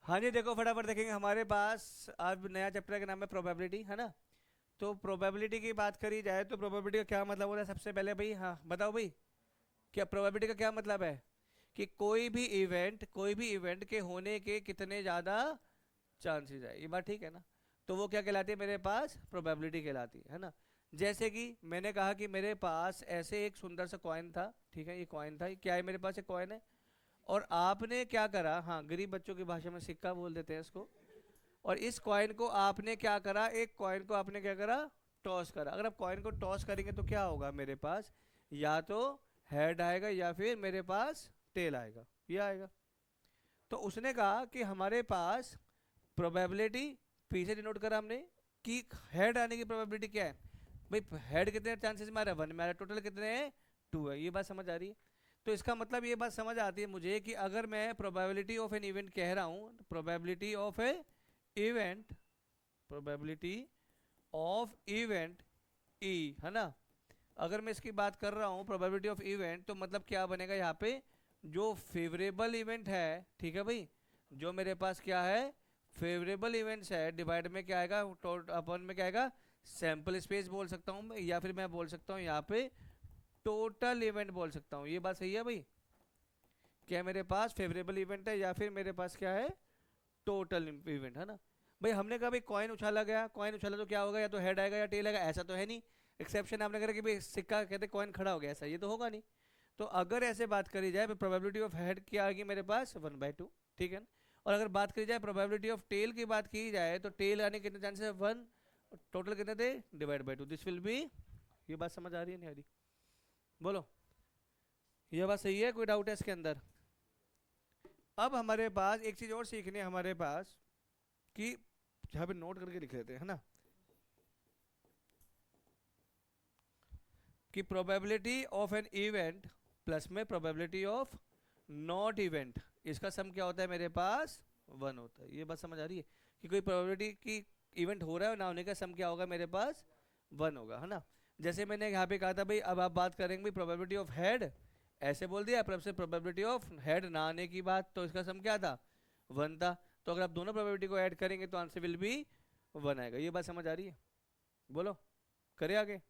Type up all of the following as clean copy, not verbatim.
हाँ जी, देखो फटाफट देखेंगे हमारे पास अब नया चैप्टर का नाम है प्रोबेबिलिटी, है ना। तो प्रोबेबिलिटी की बात करी जाए तो प्रोबेबिलिटी का क्या मतलब होता है सबसे पहले भाई, हाँ बताओ भाई। क्या प्रोबेबिलिटी का क्या मतलब है? कि कोई भी इवेंट के होने के कितने ज़्यादा चांसेस है, ये बात ठीक है ना। तो वो क्या कहलाती है मेरे पास? प्रोबेबिलिटी कहलाती है ना। जैसे कि मैंने कहा कि मेरे पास ऐसे एक सुंदर सा कॉइन था, ठीक है, ये कॉइन था, ये क्या है, मेरे पास एक कॉइन है। और आपने क्या करा, हाँ गरीब बच्चों की भाषा में सिक्का बोल देते हैं इसको। और इस कॉइन को आपने क्या करा, एक कॉइन को आपने क्या करा, टॉस करा। अगर आप कॉइन को टॉस करेंगे तो क्या होगा मेरे पास? या तो हेड आएगा या फिर मेरे पास टेल आएगा, ये आएगा। तो उसने कहा कि हमारे पास प्रोबेबिलिटी पीछे डिनोट करा हमने कि हेड आने की प्रोबेबिलिटी क्या है। भाई हेड कितने चांसेस में आ रहा है? 1 में आ रहा है। टोटल कितने हैं? 2 है। ये बात समझ आ रही है? तो इसका मतलब ये बात समझ आती है मुझे कि अगर मैं प्रोबेबिलिटी ऑफ एन इवेंट कह रहा हूँ, probability of A event, probability of event E, है ना। अगर मैं इसकी बात कर रहा हूँ प्रोबेबिलिटी ऑफ इवेंट, तो मतलब क्या बनेगा यहाँ पे? जो फेवरेबल इवेंट है, ठीक है भाई, जो मेरे पास क्या है, फेवरेबल इवेंट्स है, डिवाइड में क्या आएगा, अपन में क्या आएगा, सैंपल स्पेस बोल सकता हूँ मैं, या फिर मैं बोल सकता हूँ यहाँ पे टोटल इवेंट बोल सकता हूँ। ये बात सही है भाई? क्या मेरे पास फेवरेबल इवेंट है या फिर मेरे पास क्या है, टोटल इवेंट, है ना। भाई हमने कहा भाई कॉइन उछाला गया, कॉइन उछाला तो क्या होगा, या तो हेड आएगा या टेल आएगा, ऐसा तो है नहीं। एक्सेप्शन आपने करा कि भाई सिक्का कहते कॉइन खड़ा हो गया, ऐसा ये तो होगा नहीं। तो अगर ऐसे बात करी जाए तो प्रोबेबिलिटी ऑफ हेड क्या आएगी मेरे पास, 1/2, ठीक है ना। और अगर बात करी जाए प्रोबेबिलिटी ऑफ टेल की बात की जाए तो टेल आने के कितने चांसेस है, 1। टोटल कितने थे, divide by 2, this will B. ये बात समझ आ रही है नहीं आ रही? बोलो, ये बात सही है, कोई डाउट है इसके अंदर? अब हमारे पास एक चीज और सीखनी है हमारे पास, कि यहाँ पे नोट करके लिख लेते हैं, है ना, कि probability of an event plus में प्रोबेबिलिटी ऑफ नॉट इवेंट, इसका सम क्या होता है मेरे पास, 1 होता है। ये बात समझ आ रही है? कि कोई प्रोबेबिलिटी की इवेंट हो रहा है ना होने का सम क्या होगा मेरे पास, 1 होगा, है ना। जैसे मैंने यहाँ पे कहा था भाई, अब आप बात करेंगे भाई प्रोबेबिलिटी ऑफ हेड, ऐसे बोल दिया, पर से प्रोबेबिलिटी ऑफ हेड ना आने की बात, तो इसका सम क्या था, 1 था। तो अगर आप दोनों प्रोबेबिलिटी को ऐड करेंगे तो आंसर विल बी 1 आएगा। ये बात समझ आ रही है? बोलो, करे आगे।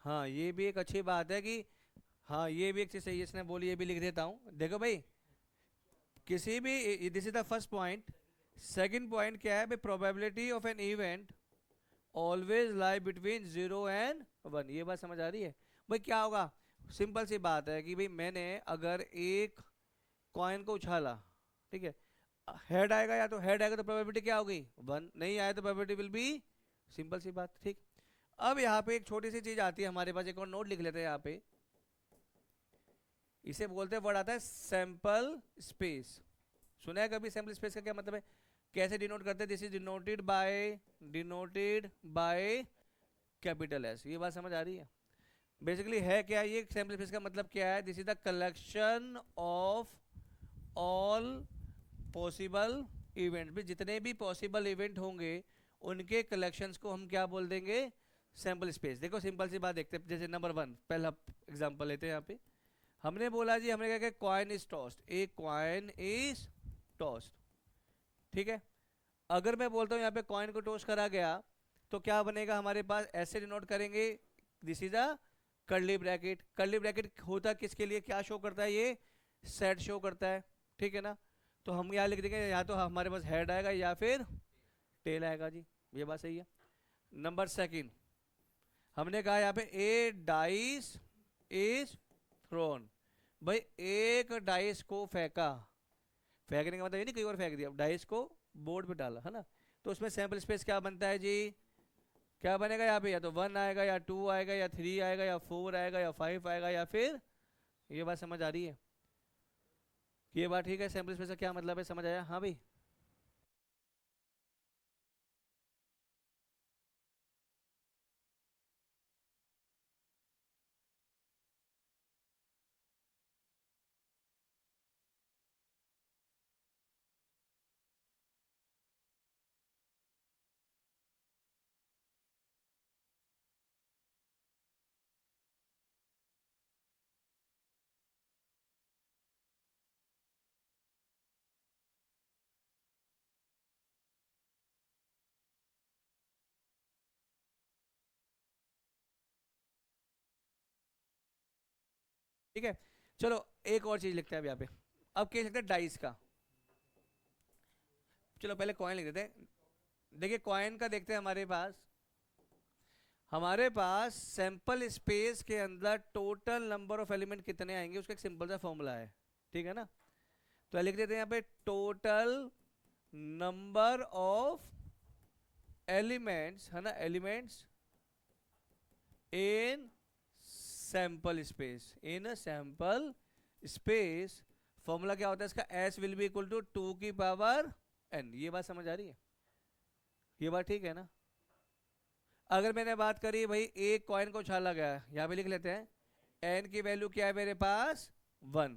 हाँ ये भी एक अच्छी बात है कि, हाँ ये भी एक चीज़ सही है इसने बोली, ये भी लिख देता हूँ, देखो भाई। किसी भी, this is the first point. Second point क्या है भाई, probability of an event always lie between 0 और 1। ये बात समझ आ रही है? भाई क्या होगा, सिंपल सी बात है कि भाई मैंने अगर एक कॉइन को उछाला, ठीक है, हेड आएगा, या तो हेड आएगा तो प्रोबेबिलिटी क्या होगी, 1, नहीं आया तो प्रोबेबिलिटी विल बी, सिंपल सी बात, ठीक। अब यहाँ पे एक छोटी सी चीज आती है हमारे पास, एक और नोट लिख लेते हैं यहाँ पे। इसे बोलते हैं, वर्ड आता है सैंपल स्पेस। सुना है कभी सैंपल स्पेस का क्या मतलब है? कैसे डिनोट करते हैं? This is denoted by capital S. ये बात समझ आ रही है? बेसिकली है क्या ये सैंपल स्पेस का मतलब क्या है? This is the collection of all possible event, भी जितने भी पॉसिबल इवेंट होंगे उनके कलेक्शंस को हम क्या बोल देंगे, सैंपल स्पेस। देखो सिंपल सी बात देखते हैं, जैसे नंबर 1 पहला एग्जांपल लेते हैं यहाँ पे। हमने बोला जी, हमने क्या कहा, कॉइन इज टॉस्ड, एक कॉइन इज टॉस्ड, ठीक है। अगर मैं बोलता हूँ यहाँ पे कॉइन को टॉस करा गया, तो क्या बनेगा हमारे पास, ऐसे डिनोट करेंगे, this is a curly bracket. Curly bracket होता किसके लिए, क्या शो करता है ये, सेट शो करता है, ठीक है ना। तो हम यहाँ लिख देंगे, या तो हमारे पास हेड आएगा या फिर टेल आएगा जी। ये बात सही है। नंबर सेकंड, हमने कहा यहाँ पे ए डाइस इज थ्रोन। भाई एक डाइस को फेंका, फेंकने का मतलब ये नहीं कई और फेंक दिया, डाइस को बोर्ड पे डाला, है ना। तो उसमें सैंपल स्पेस क्या बनता है जी, क्या बनेगा यहाँ पे, या तो 1 आएगा या 2 आएगा या 3 आएगा या 4 आएगा या 5 आएगा या फिर, ये बात समझ आ रही है? ये बात ठीक है? सैंपल स्पेस का क्या मतलब है, समझ आया? हाँ भाई। ठीक है, चलो एक और चीज लिखते हैं अब यहाँ पे। अब क्या लिखते हैं, डाइस का। चलो पहले कॉइन लिख देते हैं। देखिए कॉइन का देखते हैं, हमारे पास सैंपल स्पेस के अंदर टोटल नंबर ऑफ एलिमेंट कितने आएंगे उसका एक सिंपल सा फॉर्मूला है, ठीक है ना। तो लिख देते हैं यहाँ पे टोटल नंबर ऑफ एलिमेंट्स, है ना, elements in sample space, in sample space. Formula क्या होता है इसका, S will be equal to 2 की पावर एन। ये बात समझ आ रही है? ये बात ठीक है ना। अगर मैंने बात करी भाई एक कॉइन को उछाला गया, यहाँ पे लिख लेते हैं एन की वैल्यू क्या है मेरे पास, 1।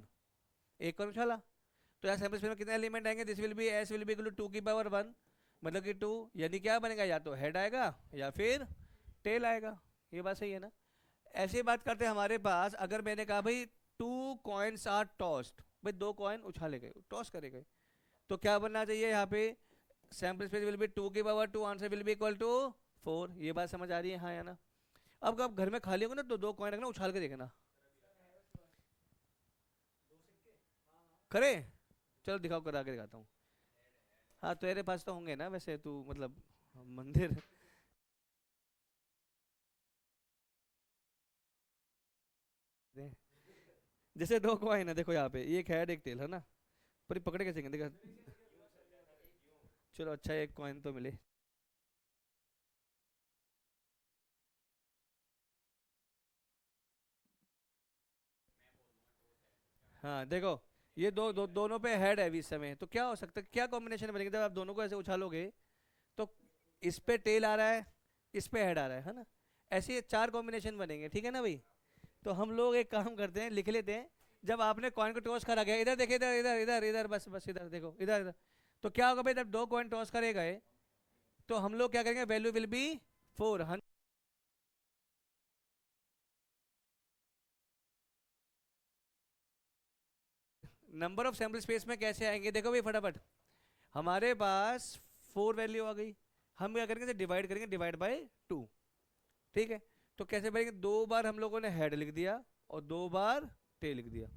एक कॉइन उछाला, तो यहाँ सैंपल स्पेस में कितने एलिमेंट आएंगे, this will be S will be equal to 2 की पावर 1, मतलब कि 2, यानी क्या बनेगा, या तो हेड आएगा या फिर टेल आएगा। ये बात सही है ना। ऐसे बात करते हैं, हमारे पास अगर मैंने कहा भाई 2 कॉइन्स आर टॉस्ड, भाई 2 कॉइन उछाले गए, टॉस करे गए, तो क्या बनना चाहिए यहाँ पे, सैंपल स्पेस विल बी 2 की power 2, answer will be equal to 4। ये बात समझ आ रही है, हाँ या ना। अब आप घर में खाली होगा ना तो 2 कॉइन रखना, उछाल के देखना। करे, चलो दिखाओ, करा के दिखाता हूँ। हाँ तेरे पास तो होंगे ना वैसे, तू मतलब मंदिर। दे। जैसे 2 कॉइन है, देखो यहाँ पे एक हेड एक टेल, है ना। पर ये पकड़े कैसे गए, देखा। चलो अच्छा एक कॉइन तो मिले। हाँ देखो, ये दोनों पे हेड है अभी इस समय, तो क्या हो सकता है, क्या कॉम्बिनेशन बनेगा जब आप दोनों को ऐसे उछालोगे। तो इस पे टेल आ रहा है, इस पे हेड आ रहा है ना। ऐसे ये 4 कॉम्बिनेशन बनेंगे, ठीक है ना भाई। तो हम लोग एक काम करते हैं, लिख लेते हैं। जब आपने कॉइन को टॉस करा गया, इधर देखिए, इधर इधर इधर इधर, बस बस इधर देखो, इधर इधर। तो क्या होगा भाई, जब 2 कॉइन टॉस करे गए, तो हम लोग क्या करेंगे, value will be 4। Number of sample space में कैसे आएंगे, देखो भाई फटाफट। हमारे पास 4 वैल्यू आ गई, हम क्या करेंगे, डिवाइड करेंगे, डिवाइड बाय 2, ठीक है। तो कैसे करेंगे, 2 बार हम लोगों ने हेड लिख दिया और 2 बार टेल लिख दिया।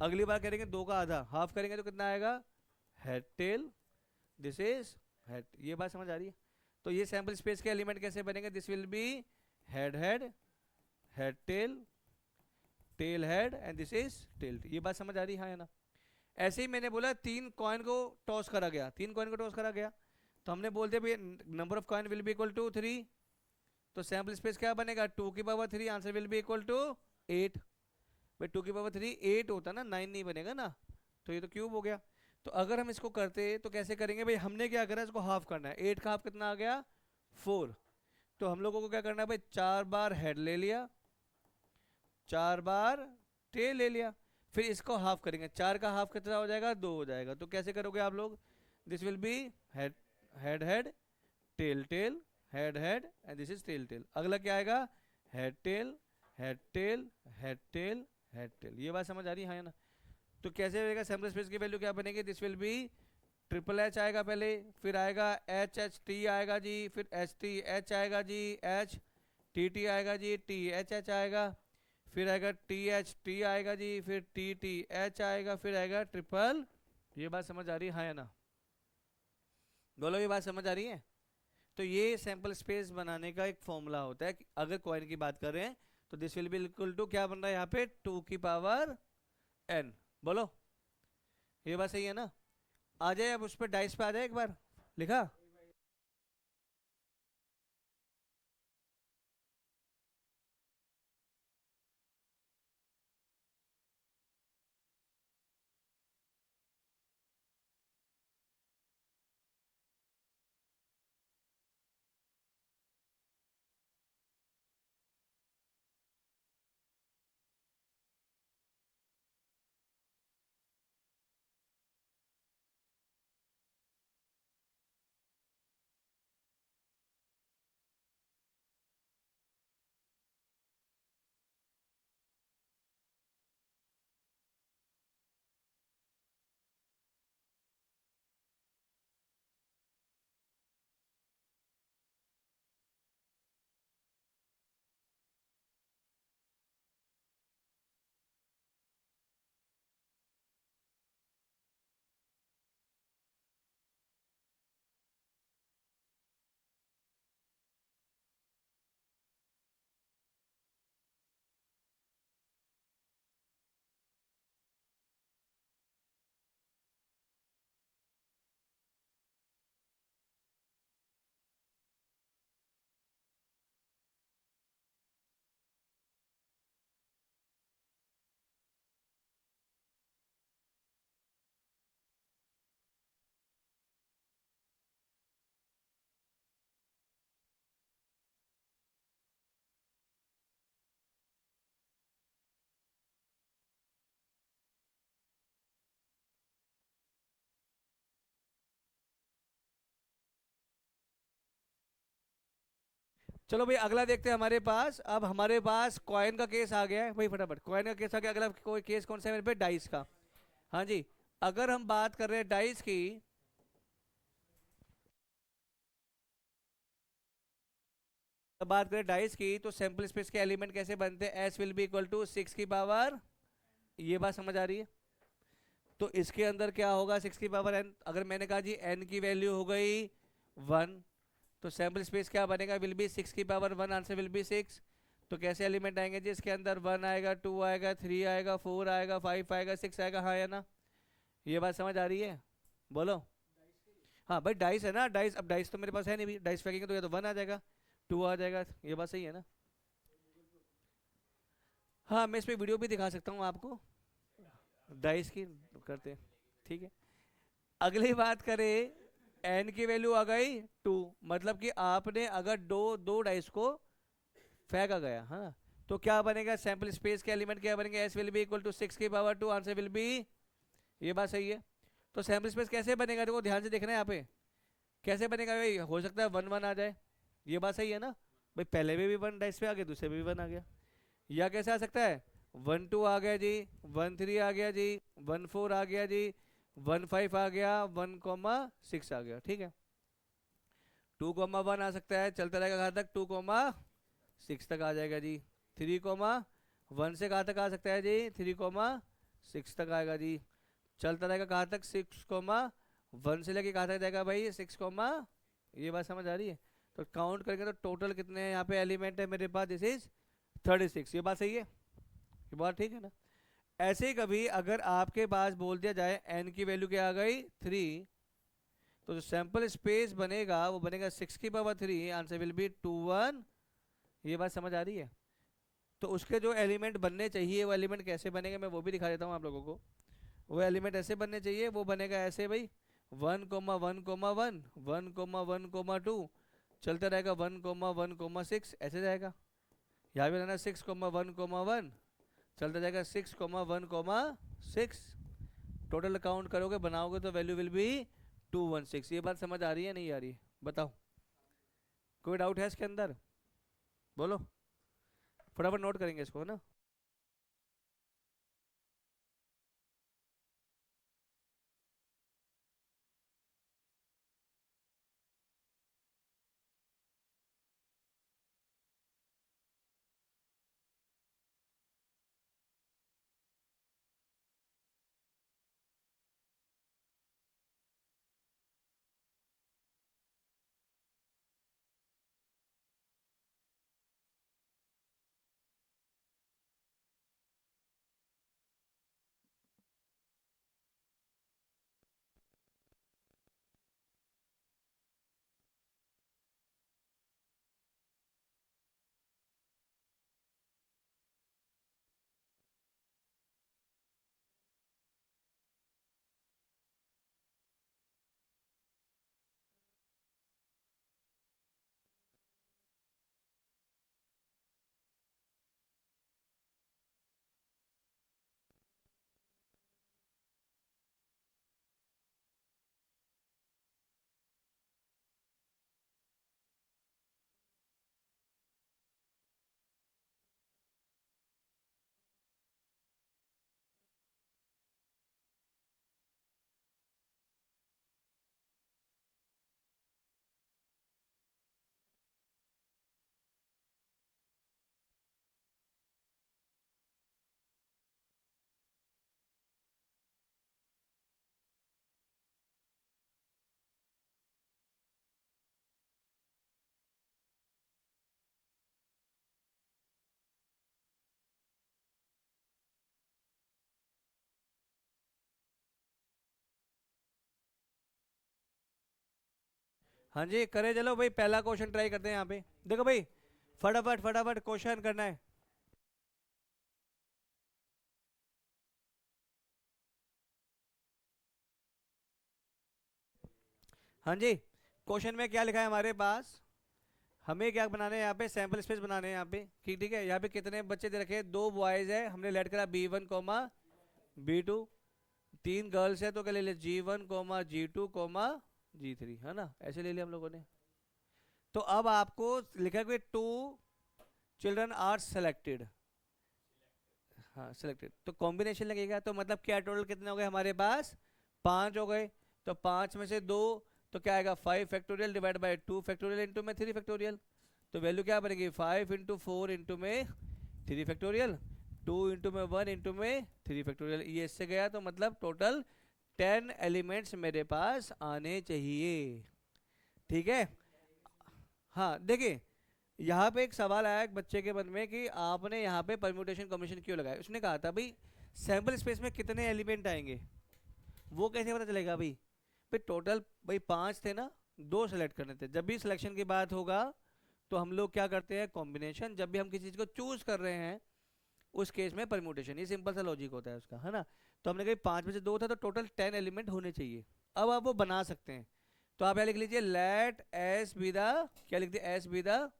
अगली बार करेंगे 2 का आधा, हाफ करेंगे तो कितना आएगा, head tell, this is head. ये बात समझ आ रही है? तो ये सैंपल स्पेस के एलिमेंट कैसे बनेंगे, this will be head head, head tail, tail head and this is tail. ये बात समझ आ रही है, हाँ या ना। ऐसे ही मैंने बोला 3 कॉइन को टॉस करा गया, 3 कॉइन को टॉस करा गया, तो हमने बोलते भाई number of coin will be equal to 3। तो सैंपल स्पेस क्या बनेगा, 2 की power 3, answer will be equal to 8। भाई 2 की पावर 3 8 होता ना, 9 नहीं बनेगा ना। तो ये तो क्यूब हो गया। तो अगर हम इसको करते तो कैसे करेंगे भाई, हमने क्या करा, इसको हाफ करना है, 8 का हाफ कितना आ गया, 4। तो हम लोगों को क्या करना है भाई, 4 बार हेड ले लिया, 4 बार टेल ले लिया, फिर इसको हाफ करेंगे, 4 का हाफ कितना हो जाएगा, 2 हो जाएगा। तो कैसे करोगे आप लोग, this will be head head head, tail tail, head head and this is tail tail. अगला क्या आएगा, head tail, head tail, head tail, head tail. ये बात समझ आ रही है, हाँ या ना। तो कैसे रहेगा, सैंपल स्पेस की वैल्यू क्या बनेगी, this will B triple H आएगा पहले, फिर आएगा एच एच टी आएगा जी, फिर एच टी एच आएगा जी, एच टी टी आएगा जी, टी एच एच आएगा, फिर आएगा टी एच टी आएगा जी, फिर टी टी एच आएगा, फिर आएगा ट्रिपल ये बात समझ आ रही है, हाँ या ना? बोलो, ये बात समझ आ रही है? तो ये सैंपल स्पेस बनाने का एक फॉर्मूला होता है कि अगर कॉइन की बात कर रहे हैं तो this will be equal to क्या बन रहा है यहाँ पे, 2 की पावर n। बोलो, ये बात सही है ना? आ जाए अब उस पर, डाइस पे आ जाए एक बार, लिखा। चलो भाई, अगला देखते हैं हमारे पास। अब हमारे पास कॉइन का केस आ गया है भाई, फटाफट कॉइन का केस आ गया। अगला कोई केस कौन सा है मेरे पे, डाइस का। हाँ जी, अगर हम बात कर रहे हैं डाइस की, बात करें डाइस की, तो सैंपल स्पेस के एलिमेंट कैसे बनते हैं, S will be equal to 6 की पावर। ये बात समझ आ रही है? तो इसके अंदर क्या होगा, 6 की पावर n। अगर मैंने कहा जी n की वैल्यू हो गई 1, तो सैंपल स्पेस क्या बनेगा, विल बी 6 की पावर 1, आंसर विल बी 6। तो कैसे एलिमेंट आएंगे जी इसके अंदर, 1 आएगा, 2 आएगा, 3 आएगा, 4 आएगा, 5 आएगा, 6 आएगा, हाँ या ना? ये बात समझ आ रही है? बोलो। हाँ भाई, डाइस है ना, डाइस। अब डाइस तो मेरे पास है नहीं भी, डाइस फेंकेंगे तो या तो 1 आ जाएगा, 2 आ जाएगा। ये बात सही है ना? हाँ, मैं इस पे वीडियो भी दिखा सकता हूँ आपको, डाइस की करते हैं। ठीक है, अगली बात करें, एन की वैल्यू आ गई 2, मतलब कि आपने अगर दो दो डाइस को फेंका गया, हाँ, तो क्या बनेगा, सैंपल स्पेस के एलिमेंट क्या बनेंगे, S will be equal to 6 की पावर 2, आंसर विल बी। ये बात सही है? तो सैंपल स्पेस कैसे बनेगा, देखो ध्यान से देखना है यहाँ पे, कैसे बनेगा भाई, हो सकता है 1 1 आ जाए। ये बात सही है ना? भाई पहले में भी 1 डाइस पे आ गया, दूसरे में भी 1 आ गया। या कैसे आ सकता है, 1 2 आ गया जी, 1 3 आ गया जी, 1 4 आ गया जी, 1 5 आ गया, 1 6 आ गया। ठीक है, 2 1 आ सकता है, चलता रहेगा कहाँ तक, 2 6 तक आ जाएगा जी। 3 1 से कहाँ तक आ सकता है जी, 3 6 तक आएगा जी। चलता रहेगा कहाँ तक, 6 1 से लेके कहाँ तक जाएगा भाई, 6। ये बात समझ आ रही है? तो काउंट करेंगे तो टोटल कितने यहाँ पे एलिमेंट है मेरे पास, दिस इज 36। ये बात सही है? ये बात ठीक है ना? ऐसे ही कभी अगर आपके पास बोल दिया जाए एन की वैल्यू क्या आ गई 3, तो जो सैंपल स्पेस बनेगा वो बनेगा 6 की पावर 3, आंसर विल बी 2 1। ये बात समझ आ रही है? तो उसके जो एलिमेंट बनने चाहिए, वो एलिमेंट कैसे बनेंगे मैं वो भी दिखा देता हूँ आप लोगों को। वो एलिमेंट ऐसे बनने चाहिए, वो बनेगा ऐसे भाई, 1 1 1 1 1 1 2, चलता रहेगा 1 1 1 6, ऐसे जाएगा। यहाँ भी रहना 6 1 1, चलता जाएगा 6 1 6। टोटल काउंट करोगे बनाओगे तो वैल्यू विल बी 216। ये बात समझ आ रही है नहीं आ रही है, बताओ? कोई डाउट है इसके अंदर? बोलो, फटाफट नोट करेंगे इसको, है ना? हाँ जी करे, चलो भाई पहला क्वेश्चन ट्राई करते हैं यहाँ पे। देखो भाई, फटाफट फटाफट क्वेश्चन करना है। हाँ जी, क्वेश्चन में क्या लिखा है हमारे पास? हमें क्या बनाना है यहाँ पे? सैंपल स्पेस बनाने हैं यहाँ पे, ठीक है। यहाँ पे कितने बच्चे दे रखे हैं? 2 बॉयज है, हमने लेट करा B1 कोमा B2। 3 गर्ल्स है, तो क्या ले लिया? G1 coma G2 coma G3, है ना, ऐसे ले लिया हम लोगों ने। तो अब आपको लिखा है कि 2 चिल्ड्रन आर सेलेक्टेड। हाँ सिलेक्टेड, तो कॉम्बिनेशन लगेगा, तो मतलब क्या टोटल कितने हो गए हमारे पास? 5 हो गए। तो 5 में से 2, तो क्या आएगा? 5 factorial divide by 2 factorial into में 3 फैक्टोरियल। तो वैल्यू क्या बनेगी? 5 इंटू 4 इंटू में 3 फैक्टोरियल, 2 इंटू में 1 इंटू में 3 फैक्टोरियल। ये इससे गया, तो मतलब टोटल 10 एलिमेंट्स मेरे पास आने चाहिए, ठीक है। हाँ देखिए, यहाँ पे एक सवाल आया एक बच्चे के मन में कि आपने यहाँ पे परम्यूटेशन कॉम्बिनेशन क्यों लगाया। उसने कहा था भाई सैंपल स्पेस में कितने एलिमेंट आएंगे वो कैसे पता चलेगा भाई? भाई टोटल भाई 5 थे ना, 2 सेलेक्ट करने थे। जब भी सिलेक्शन की बात होगा तो हम लोग क्या करते हैं? कॉम्बिनेशन। जब भी हम किसी चीज़ को चूज कर रहे हैं उस केस में परम्यूटेशन। ये सिंपल सा लॉजिक होता है उसका, है ना। तो हमने कहा 5 में से 2 था, तो टोटल 10 एलिमेंट होने चाहिए। अब आप वो बना सकते हैं। तो आप यहाँ लिख लीजिए लेट एस बी द, क्या लिख दिए? S be the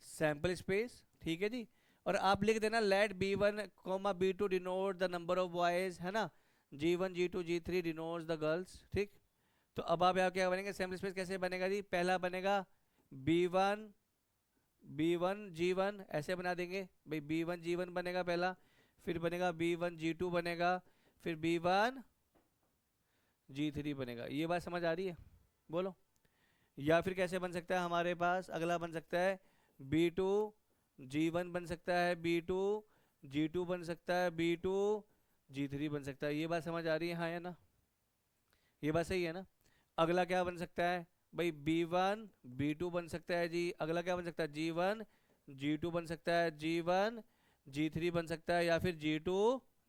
sample space, ठीक है जी। और आप लिख देना let B1 comma B2 denote the number of boys, है ना। G1 G2 G3 denotes the girls, ठीक। तो अब आप यहाँ क्या बनेंगे? सैंपल स्पेस कैसे बनेगा जी? पहला बनेगा B1 G1, ऐसे बना देंगे भाई। B1 G1 बनेगा पहला, फिर बनेगा B1 G2 बनेगा, फिर B1 G3 बनेगा। ये बात समझ आ रही है? बोलो। या फिर कैसे बन सकता है हमारे पास? अगला बन सकता है B2 G1 बन सकता है, B2 G2 बन सकता है, B2 G3 बन सकता है। ये बात समझ आ रही है? हाँ या ना? ये बात सही है ना? अगला क्या बन सकता है भाई? B1 B2 बन सकता है जी। अगला क्या बन सकता है? G1 G2 बन सकता है, G1 G3 बन सकता है, या फिर G2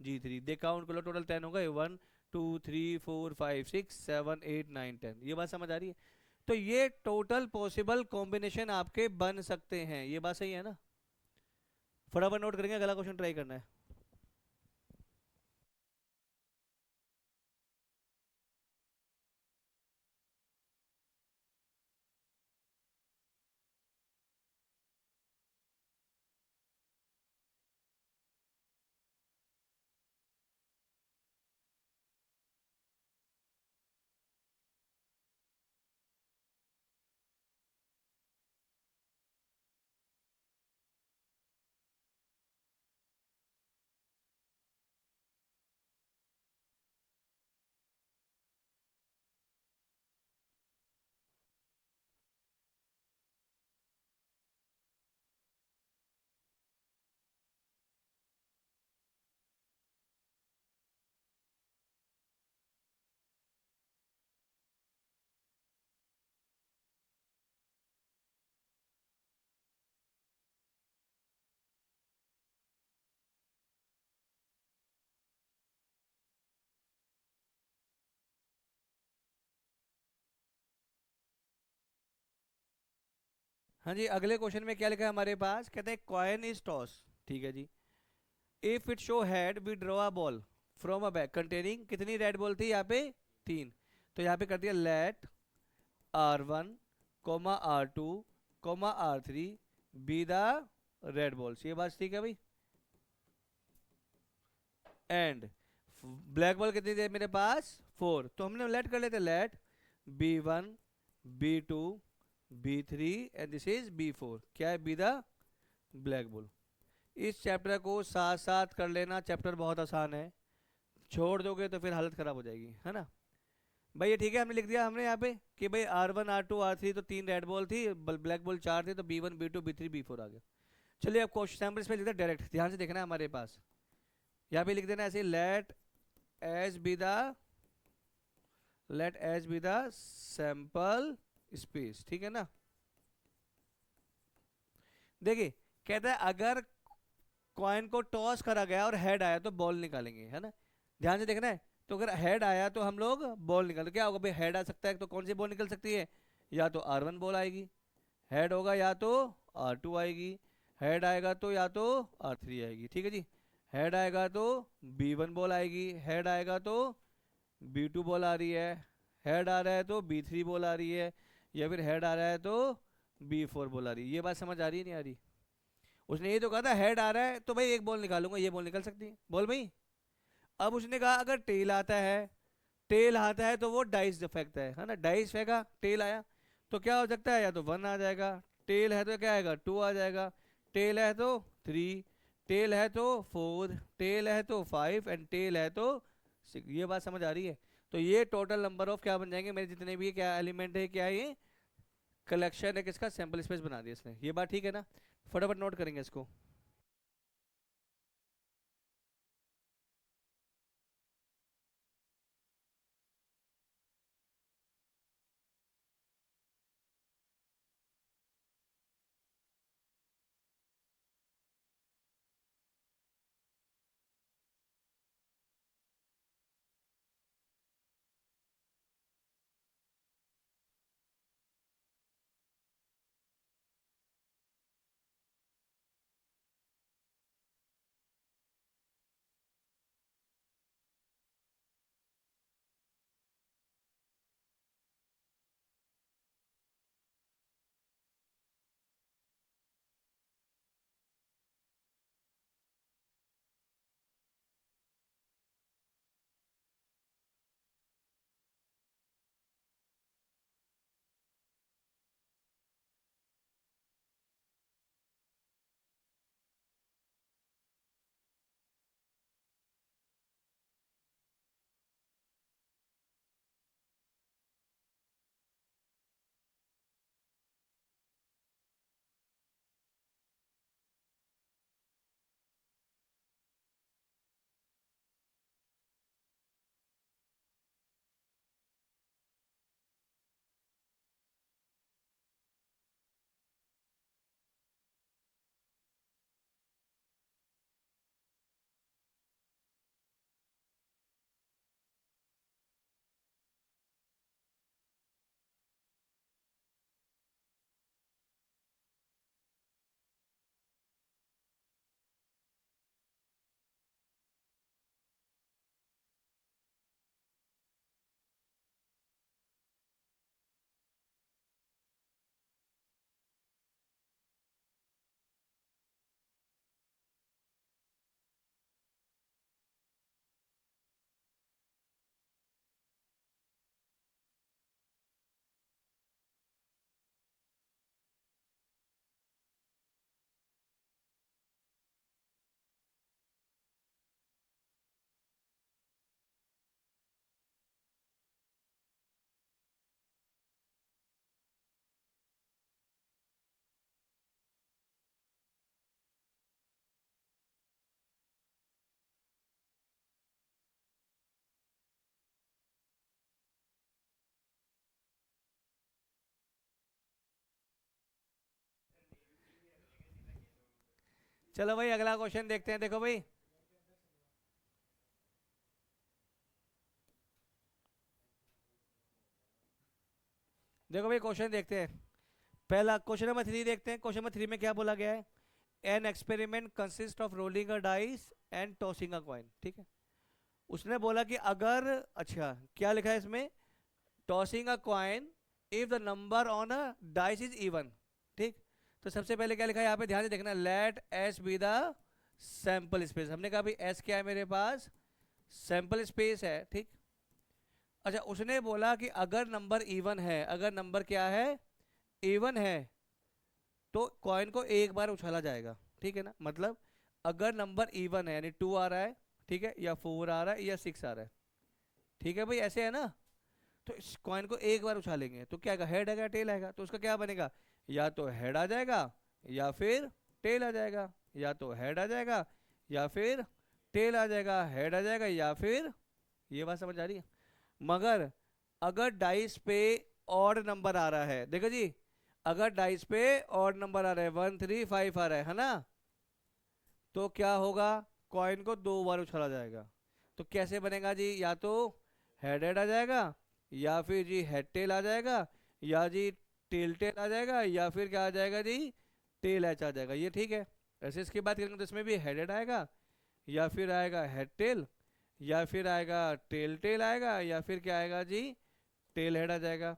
G3। देख काउंट कर लो, टोटल 10 होगा। 1 2 3 4 5 6 7 8 9 10। ये बात समझ आ रही है? तो ये टोटल पॉसिबल कॉम्बिनेशन आपके बन सकते हैं। ये बात सही है ना? फटाफट नोट करेंगे, अगला क्वेश्चन ट्राई करना है। हाँ जी, अगले क्वेश्चन में क्या लिखा है हमारे पास? कहते हैं कॉइन इज टॉस, ठीक है जी। If it show head we draw a ball from a bag containing, कितनी रेड बॉल थी यहाँ पे? 3। तो यहाँ पे कर दिया let R1 comma R2 comma R3 be the red balls. ये बात ठीक है भाई? एंड ब्लैक बॉल कितनी थी मेरे पास? 4। तो हमने लेट कर लेते, late B1 B2 B3 and this is B4। क्या है? Be the black ball. इस चैप्टर को साथ साथ कर लेना, चैप्टर बहुत आसान है। छोड़ दोगे तो फिर हालत खराब हो जाएगी, है ना भाई। ये ठीक है, हमने लिख दिया हमने यहाँ पे कि भाई R1 R2 R3 तो 3 रेड बॉल थी, ब्लैक बॉल 4 थे, तो B1 B2 B3 B4 आ गया। चलिए अब क्वेश्चन सैम्पल इसमें लिखते हैं डायरेक्ट, ध्यान से देखना है हमारे पास। यहाँ पे लिख देना ऐसे let S be the, let S be the sample space, ठीक है ना। देखिए कहता है अगर कॉइन को टॉस करा गया और हेड आया तो बॉल निकालेंगे, है ना। ध्यान से देखना है। तो अगर हेड आया तो हम लोग बॉल निकाल, क्या होगा भाई? हेड आ सकता है तो कौन सी बॉल निकल सकती है? या तो R1 बॉल आएगी, हेड होगा या तो R2 आएगी, हेड आएगा तो या तो R3 आएगी। ठीक है जी, हेड आएगा तो B1 बॉल आएगी, हेड आएगा तो B2 बॉल आ रही है, हेड आ रहा है तो B3 बॉल आ रही है, या फिर हेड आ रहा है तो B4 बॉल आ रही है। ये बात समझ आ रही है नहीं आ रही? उसने ये तो कहा था हेड आ रहा है तो भाई एक बॉल निकालूंगा, ये बॉल निकल सकती है, बोल भाई। अब उसने कहा अगर टेल आता है, टेल आता है तो वो डाइस फेंकता है ना, डाइस फेंका, टेल आया, तो क्या हो सकता है, या तो 1 आ जाएगा, टेल है तो क्या आएगा 2 आ जाएगा, टेल है तो 3, टेल है तो 4, टेल है तो 5 एंड टेल है तो 6। ये बात समझ आ रही है? तो ये टोटल नंबर ऑफ क्या बन जाएंगे मेरे जितने भी क्या एलिमेंट है, क्या है ये कलेक्शन है किसका, सैंपल स्पेस बना दिया इसने। ये बात ठीक है ना? फटाफट नोट करेंगे इसको। चलो भाई अगला क्वेश्चन देखते हैं। देखो भाई, देखो भाई क्वेश्चन देखते हैं। पहला क्वेश्चन नंबर 3 देखते हैं। क्वेश्चन नंबर 3 में क्या बोला गया है? An experiment consist of rolling a dice and tossing a coin. ठीक है, उसने बोला कि अगर, अच्छा क्या लिखा है इसमें, tossing a coin if the number on a dice is even. ठीक, तो सबसे पहले क्या लिखा है यहाँ पे, ध्यान से देखना, let S be the sample space. हमने कहा भाई एस क्या है मेरे पास, सैंपल स्पेस है। ठीक, अच्छा उसने बोला कि अगर नंबर इवन है, अगर नंबर क्या है, इवन है, तो कॉइन को एक बार उछाला जाएगा। ठीक है ना, मतलब अगर नंबर इवन है यानी 2 आ रहा है, ठीक है, या 4 आ रहा है या 6 आ रहा है, ठीक है भाई ऐसे है ना, तो इस कॉइन को एक बार उछालेंगे तो क्या आएगा, हेड आएगा टेल आएगा, तो उसका क्या बनेगा, या तो हेड आ जाएगा या फिर टेल आ जाएगा, या तो हेड आ जाएगा या फिर टेल आ जाएगा, हेड आ जाएगा या फिर, ये बात समझ आ रही है? मगर अगर डाइस पे ऑड नंबर आ रहा है, देखो जी, अगर डाइस पे ऑड नंबर आ रहा है 1 3 5 आ रहा है ना, तो क्या होगा, कॉइन को 2 बार उछाला जाएगा। तो कैसे बनेगा जी, या तो हेड हेड आ जाएगा या फिर जी हेड टेल आ जाएगा या जी टेल टेल आ जाएगा, या फिर क्या आ जाएगा जी, टेल एच आ जाएगा, ये ठीक है। ऐसे इसकी बात करेंगे तो इसमें भी हेड हेड आएगा, या फिर आएगा हेड टेल, या फिर आएगा टेल टेल आएगा, या फिर क्या आएगा जी, टेल हेड आ जाएगा।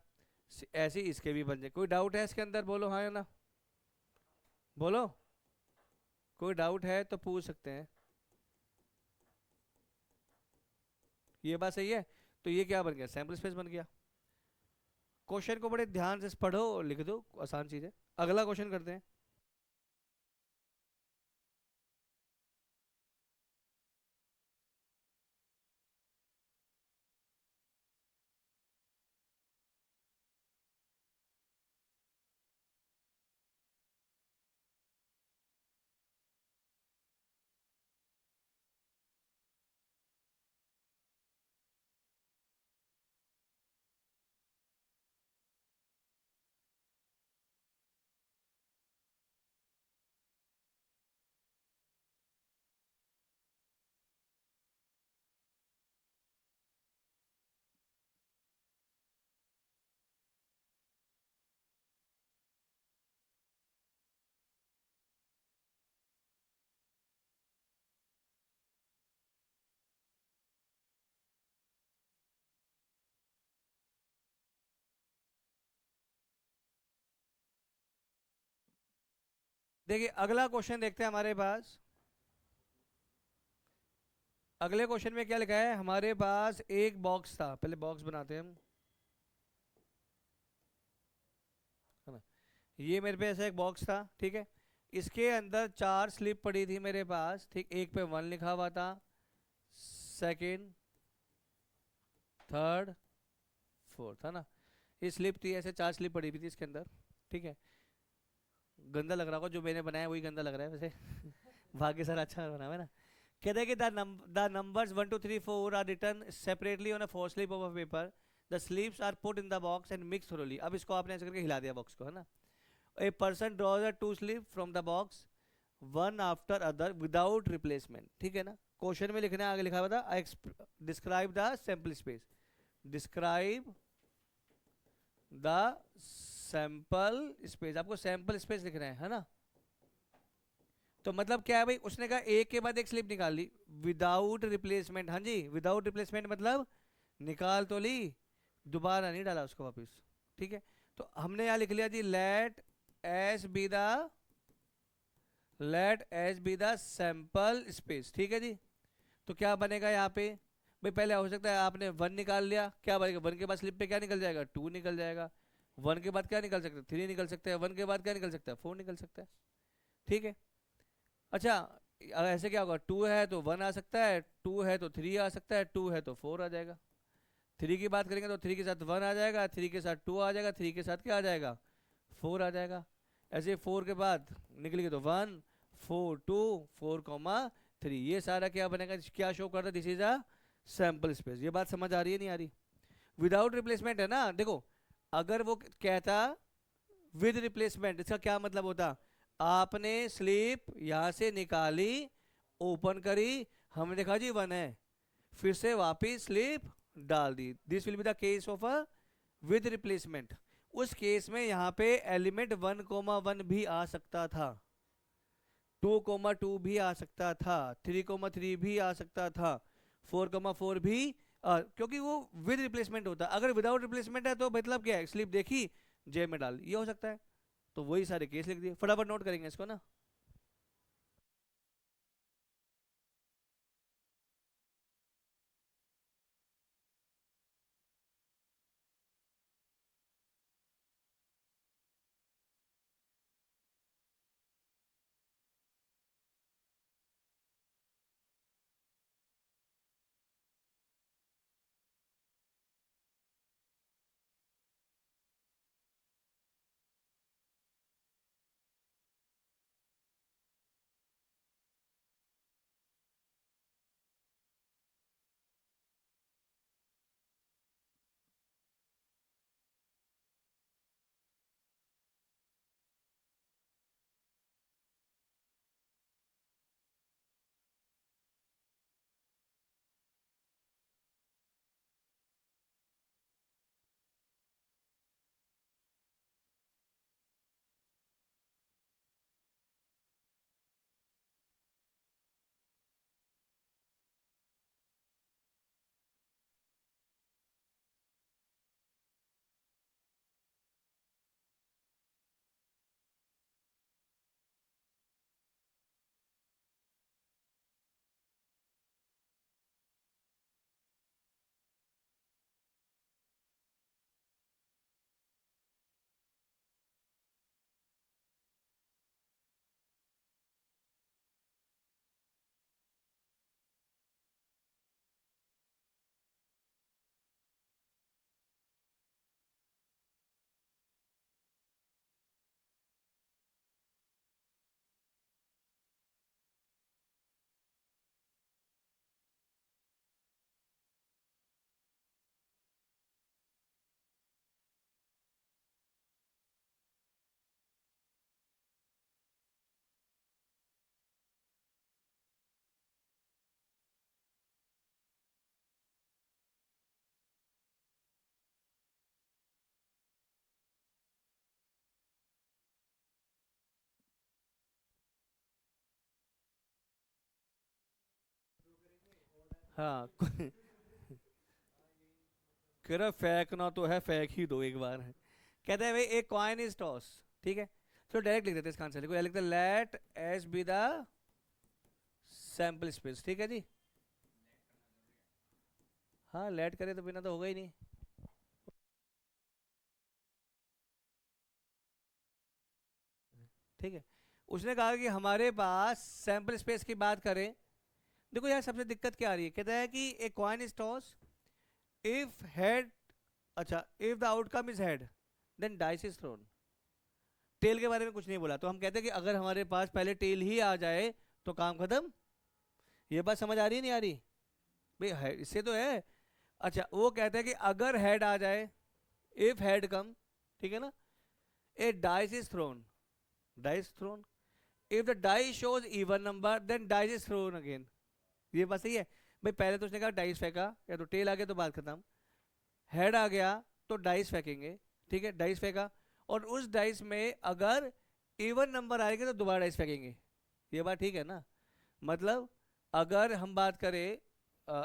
ऐसे ही इसके भी बन जाए। कोई डाउट है इसके अंदर, बोलो हाँ या ना, बोलो। कोई डाउट है तो पूछ सकते हैं। ये बात सही है। तो ये क्या बन गया, सैम्पल स्पेस बन गया। क्वेश्चन को बड़े ध्यान से पढ़ो और लिख दो, आसान चीज है। अगला क्वेश्चन करते हैं। देखिए अगला क्वेश्चन देखते हैं हमारे पास। अगले क्वेश्चन में क्या लिखा है हमारे पास, एक बॉक्स था, पहले बॉक्स बनाते हैं हम, है ना। ये मेरे पे ऐसा एक बॉक्स था, ठीक है। इसके अंदर चार स्लिप पड़ी थी मेरे पास, ठीक। एक पे वन लिखा हुआ था, सेकंड, थर्ड, फोर्थ, है ना। ये स्लिप थी, ऐसे चार स्लिप पड़ी हुई थी इसके अंदर, ठीक है। गंदा लग रहा होगा, जो मैंने बनाया वही गंदा लग रहा है वैसे। भाग्य सर अच्छा बना हुआ है ना। कहते हैं कि the numbers 1 2 3 4 are written separately on a four slip of a paper, the slips are put in the box and mix thoroughly. अब इसको आपने ऐसे करके हिला दिया बॉक्स को, है ना। A person draws a two slip from the box, one after other without replacement, ठीक है ना। क्वेश्चन में लिखना है, आगे लिखा हुआ था describe the sample space, describe the sample space, आपको सैंपल स्पेस लिखना है ना। तो मतलब क्या है भाई, उसने कहा एक के बाद एक स्लिप निकाल ली विदाउट रिप्लेसमेंट, हाँ जी, विदाउट रिप्लेसमेंट मतलब निकाल तो ली, दोबारा नहीं डाला उसको वापस, ठीक है। तो हमने यहाँ लिख लिया जी, S be the let S be the sample space, ठीक है जी। तो क्या बनेगा यहाँ पे भाई, पहले हो सकता है आपने वन निकाल लिया, क्या बनेगा, वन के बाद स्लिप पे क्या निकल जाएगा, टू निकल जाएगा। वन के बाद क्या निकल सकता है, थ्री निकल सकता है। वन के बाद क्या निकल सकता है, फोर निकल सकता है, ठीक है। अच्छा, ऐसे क्या होगा, टू है तो वन आ सकता है, टू है तो थ्री आ सकता है, टू है तो फोर आ जाएगा। थ्री की बात करेंगे तो थ्री के साथ वन आ जाएगा, थ्री के साथ टू आ जाएगा, थ्री के साथ क्या आ जाएगा, फोर आ जाएगा। ऐसे फोर के बाद निकलेगी तो one, four, two, four comma three, ये सारा क्या बनेगा, क्या शो करता है, this is a sample space. ये बात समझ आ रही है नहीं आ रही। विदाउट रिप्लेसमेंट है ना, देखो। अगर वो कहता विद रिप्लेसमेंट, इसका क्या मतलब होता, आपने स्लिप यहां से निकाली, ओपन करी, हमने देखा जी वन है, फिर से वापिस स्लिप डाल दी, this will be the case of a with replacement. उस केस में यहाँ पे एलिमेंट 1 1 भी आ सकता था, 2 2 भी आ सकता था, 3 3 भी आ सकता था, 4 4 भी क्योंकि वो विद रिप्लेसमेंट होता है। अगर विदाउट रिप्लेसमेंट है तो मतलब क्या है, स्लिप देखी, जेब में डाल, ये हो सकता है। तो वही सारे केस लिख दिए, फटाफट नोट करेंगे इसको ना। हाँ कह रहा फेंकना तो है, फेंक ही दो एक बार। कहते हैं भाई एक कॉइन इज टॉस, ठीक है। तो डायरेक्ट लिख देते हैं इसका आंसर, लिखो लिखते let S be the sample space, ठीक है जी। हाँ लेट करे तो बिना तो होगा ही नहीं। ठीक है। उसने कहा कि हमारे पास सैंपल स्पेस की बात करें, देखो यार सबसे दिक्कत क्या आ रही है, कहता है कि a coin is toss if head, अच्छा if the outcome is head then dice is thrown. Tail के बारे में कुछ नहीं बोला, तो हम कहते हैं कि अगर हमारे पास पहले टेल ही आ जाए तो काम खत्म। ये बात समझ आ रही है नहीं आ रही भाई, इससे तो है। अच्छा वो कहते हैं कि अगर हेड आ जाए, इफ हेड कम, ठीक है ना, a dice is thrown, dice thrown, if the dice shows even number then dice is thrown again. ये बात सही है भाई। पहले तो उसने कहा डाइस फेंका, या तो टेल आ गया तो बात खत्म। हेड आ गया तो डाइस फेंकेंगे, ठीक है, डाइस फेंका, और उस डाइस में अगर इवन नंबर आएंगे तो दोबारा डाइस फेंकेंगे। ये बात ठीक है ना। मतलब अगर हम बात करें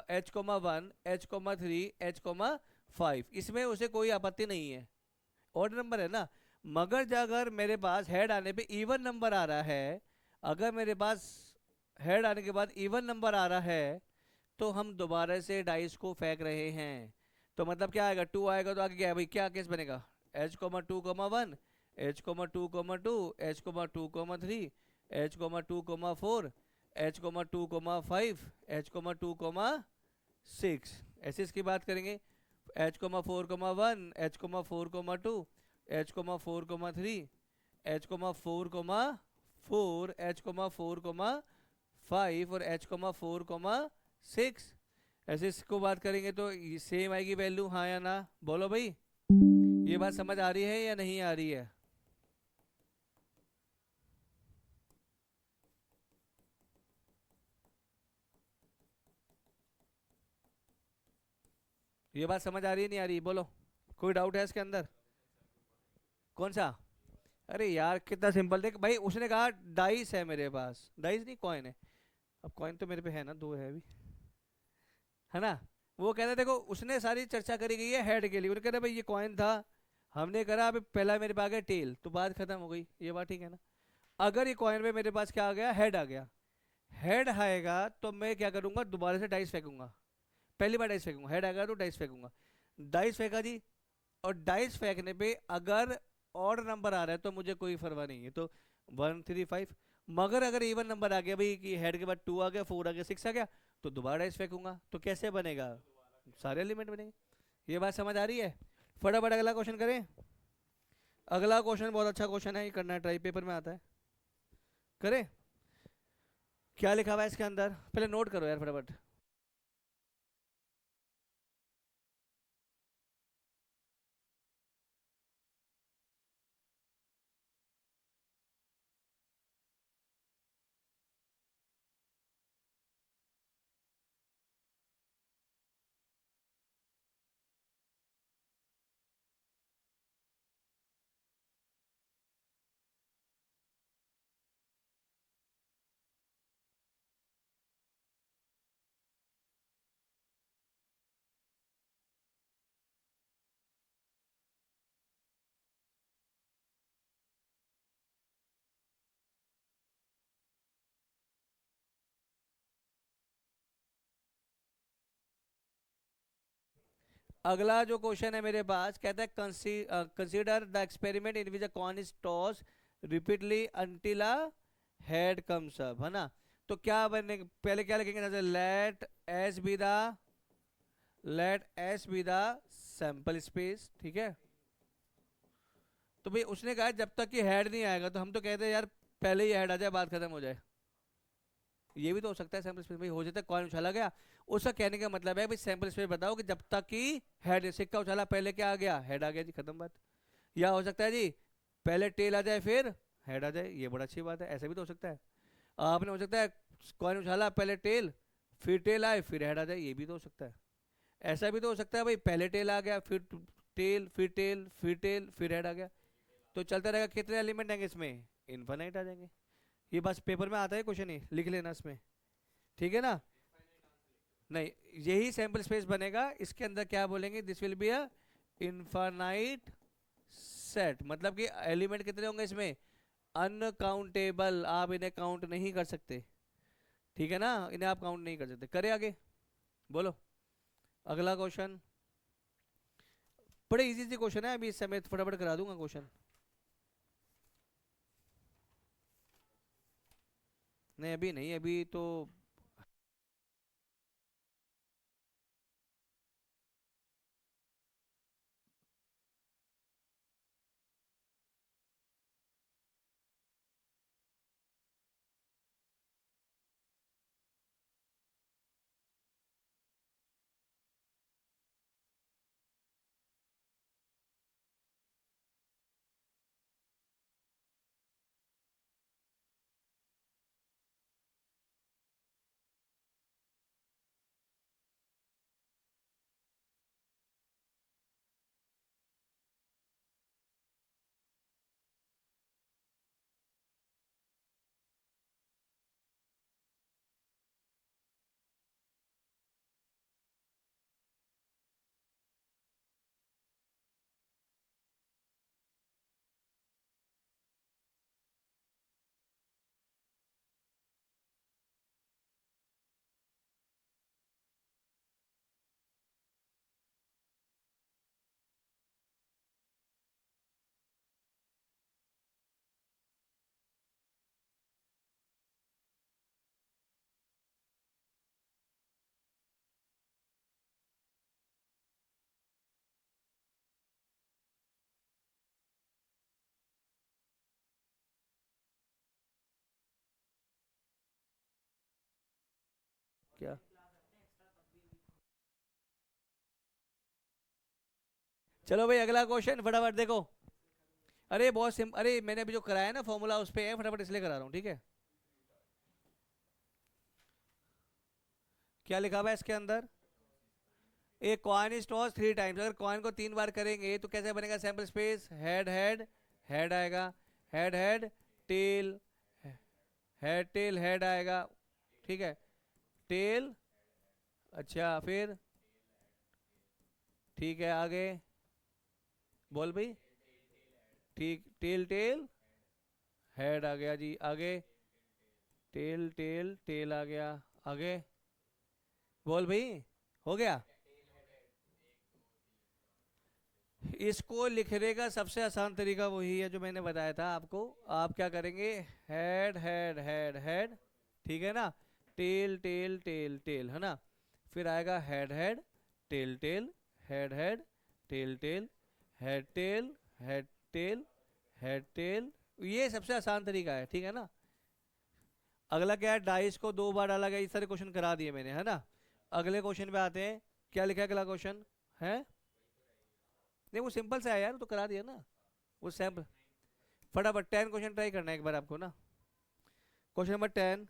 H coma one, H coma three, H coma five, इसमें उसे कोई आपत्ति नहीं है, ऑड नंबर है ना। मगर अगर मेरे पास हेड आने पे इवन नंबर आ रहा है, अगर मेरे पास हेड आने के बाद इवन नंबर आ रहा है, तो हम दोबारा से डाइस को फेंक रहे हैं। तो मतलब क्या आएगा, टू आएगा तो आगे क्या है भाई, क्या केस बनेगा, H comma two comma one, H comma two comma two, H comma two comma three, H comma two comma four, H comma two comma five, H comma two comma six. ऐसे इसकी बात करेंगे, H comma four comma one, H comma four comma two, H comma four comma three, H comma four comma four, H comma four comma five, और H comma four comma six. ऐसे इसको बात करेंगे तो सेम आएगी value, हाँ या ना, बोलो भाई। ये बात समझ आ रही है या नहीं आ रही है? ये बात समझ आ रही है नहीं आ रही, बोलो। कोई डाउट है इसके अंदर? कौन सा? अरे यार कितना सिंपल, देख भाई उसने कहा डाइस है मेरे पास, डाइस नहीं कॉइन है। अब कॉइन तो मेरे पे है ना, दो है अभी, है ना। वो कहते देखो उसने सारी चर्चा करी गई है हेड के लिए, उन्होंने कहते भाई ये कॉइन था, हमने करा अभी पहला मेरे पास आ गया टेल, तो बात खत्म हो गई, ये बात ठीक है ना। अगर ये कॉइन पे मेरे पास क्या आ गया, हेड आ गया, हेड आएगा तो मैं क्या करूंगा, दोबारा से डाइस फेंकूंगा। पहली बार डाइस फेंकूंगा, हेड आएगा तो डाइस फेंकूंगा। डाइस फेंका जी, और डाइस फेंकने पे अगर ऑड नंबर आ रहा है तो मुझे कोई परवाह नहीं है, तो वन थ्री फाइव। मगर अगर इवन नंबर आ गया भाई, कि हेड के बाद टू आ गया, फोर आ गया, सिक्स आ गया, तो दोबारा डाइस फेंकूंगा, तो कैसे बनेगा, सारे एलिमेंट बनेंगे। ये बात समझ आ रही है? फटाफट अगला क्वेश्चन करें। अगला क्वेश्चन बहुत अच्छा क्वेश्चन है, ये करना है, ट्राई पेपर में आता है, करें। क्या लिखा हुआ है इसके अंदर, पहले नोट करो यार फटाफट। अगला जो क्वेश्चन है मेरे पास, कहता है consider the experiment in which a coin is toss repeatedly until a head comes up, है ना। तो क्या बने, पहले क्या लिखेंगे, let S be the sample space, ठीक है। तो भाई उसने कहा जब तक कि हेड नहीं आएगा, तो हम तो कहते हैं यार पहले ही हेड आ जाए, बात खत्म हो जाए। ये भी तो हो सकता है सैंपल स्पेस भाई, हो जाता है कॉइन उछाला गया। उसका कहने का मतलब है भाई सैंपल स्पेस बताओ कि जब तक कि हेड, सिक्का उछाला पहले क्या आ गया, हेड आ गया जी, खत्म बात। या हो सकता है जी पहले टेल आ जाए फिर हेड आ जाए, ये बड़ा अच्छी बात है, ऐसा भी तो हो सकता है। आपने हो सकता है कॉइन उछाला पहले टेल, फिर टेल आए फिर हेड आ जाए, ये भी तो हो सकता है। ऐसा भी तो हो सकता है भाई पहले टेल आ गया, फिर टेल, फिर टेल, फिर टेल, फिर हेड आ गया, तो चलता रहेगा। कितने एलिमेंट आएंगे इसमें, इनफाइनाइट आ जाएंगे। ये बस पेपर में आता है क्वेश्चन, ही लिख लेना इसमें, ठीक है ना। नहीं, यही सैंपल स्पेस बनेगा, इसके अंदर क्या बोलेंगे, this will be a infinite set, मतलब कि एलिमेंट कितने होंगे इसमें, अनकाउंटेबल, आप इन्हें काउंट नहीं कर सकते, ठीक है ना, इन्हें आप काउंट नहीं कर सकते। करें आगे, बोलो अगला क्वेश्चन। बड़े इजी सी क्वेश्चन है, अभी इस समय फटाफट करा दूंगा क्वेश्चन। नहीं अभी नहीं, अभी तो क्या, चलो भाई अगला क्वेश्चन फटाफट देखो। अरे बहुत सिंपल, अरे मैंने अभी जो कराया ना फॉर्मूला उस पे है, फटाफट इसलिए करा रहा हूँ, ठीक है। क्या लिखा हुआ है इसके अंदर, एक कॉइन इज टॉस 3 टाइम्स, अगर कॉइन को 3 बार करेंगे तो कैसे बनेगा sample space, head head head आएगा, head head tail, head tail head आएगा, ठीक है, टेल, अच्छा फिर, ठीक है आगे, बोल भाई, ठीक, टेल टेल हेड आ गया जी, आगे, टेल टेल टेल आ गया, आगे, बोल भाई, हो गया। इसको लिखने का सबसे आसान तरीका वही है जो मैंने बताया था आपको। आप क्या करेंगे, हेड हेड हेड हेड, ठीक है ना, टेल टेल टेल टेल, है ना, फिर आएगा head head tail tail, head head tail tail, head tail, head tail, head tail, ये सबसे आसान तरीका है, ठीक है ना। अगला क्या है, डाइस को 2 बार डाला गया, इस सारे क्वेश्चन करा दिए मैंने, है ना। अगले क्वेश्चन पे आते हैं, क्या लिखा है अगला क्वेश्चन है, नहीं वो सिंपल सा है यार, तो करा दिया ना वो सैम्पल। फटाफट 10 क्वेश्चन ट्राई करना है एक बार आपको ना। क्वेश्चन नंबर 10,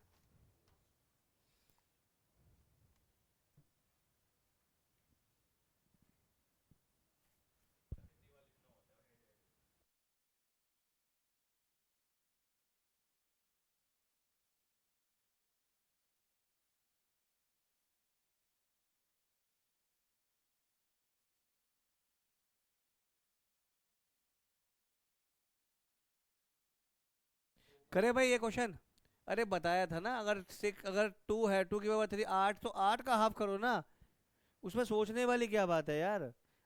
करे भाई ये क्वेश्चन। अरे बताया था ना, अगर 6, अगर 2 है, 2 की पावर 3 8, तो 8 का हाफ करो ना, उसमें सोचने वाली क्या बात है यार।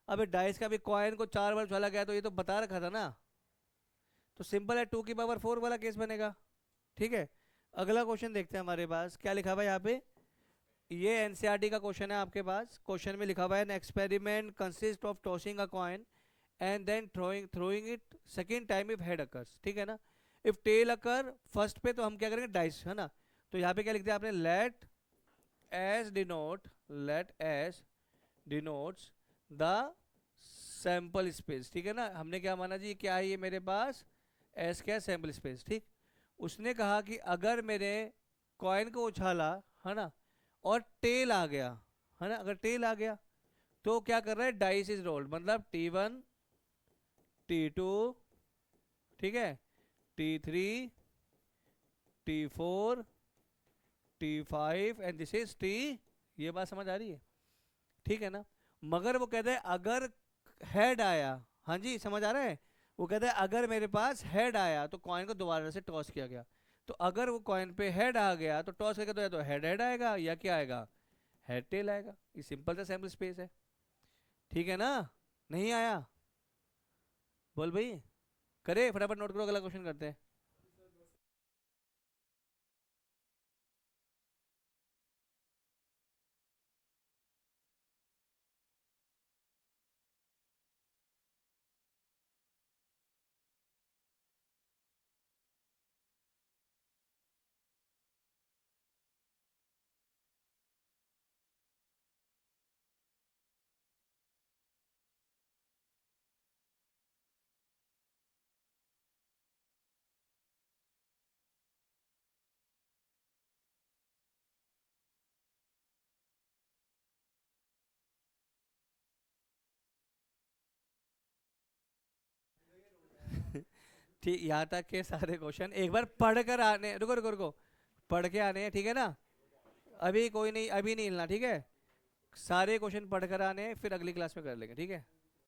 अबे डाइस का भी कॉइन को 4 बार उछाला गया, तो ये तो बता रखा था ना, तो सिंपल है, 2 की पावर 4 वाला केस बनेगा, ठीक है। अगला क्वेश्चन देखते हैं हमारे पास क्या लिखा हुआ है यहाँ पे। ये एनसीईआरटी का क्वेश्चन है आपके पास, क्वेश्चन में लिखा हुआ है, an experiment consist of tossing a coin and then throwing it second time if head occurs, ठीक है ना। इफ टेल अकर फर्स्ट पे तो हम क्या करेंगे, डाइस, है ना। तो यहाँ पे क्या लिखते हैं आपने, S denote let S denotes the sample space, ठीक है ना। हमने क्या माना जी, क्या है ये मेरे पास, एस क्या सैंपल स्पेस, ठीक। उसने कहा कि अगर मेरे कॉइन को उछाला, है ना, और टेल आ गया, है ना, अगर टेल आ गया तो क्या कर रहा है, डाइस इज रोल्ड, मतलब T1 T2, ठीक है, T3 T4 T5 and this is T, ये बात समझ आ रही है? ठीक है ना? मगर वो कहता है अगर हेड आया, हाँ जी समझ आ रहा है, वो कहता है अगर मेरे पास हेड आया तो कॉइन को दोबारा से टॉस किया गया, तो अगर वो कॉइन पे हेड आ गया तो टॉस करके तो या तो हेड हेड आएगा या क्या आएगा, हेड टेल आएगा। ये सिंपल सा सैम्पल स्पेस है। ठीक है ना? नहीं आया? बोल भाई, करे फटाफट नोट करो, अगला क्वेश्चन करते हैं। ठीक, यहाँ तक के सारे क्वेश्चन एक बार पढ़ कर आने, रुको रुको रुको, पढ़ के आने हैं, ठीक है ना? अभी कोई नहीं, अभी नहीं हिलना, ठीक है? सारे क्वेश्चन पढ़ कर आने हैं, फिर अगली क्लास में कर लेंगे, ठीक है?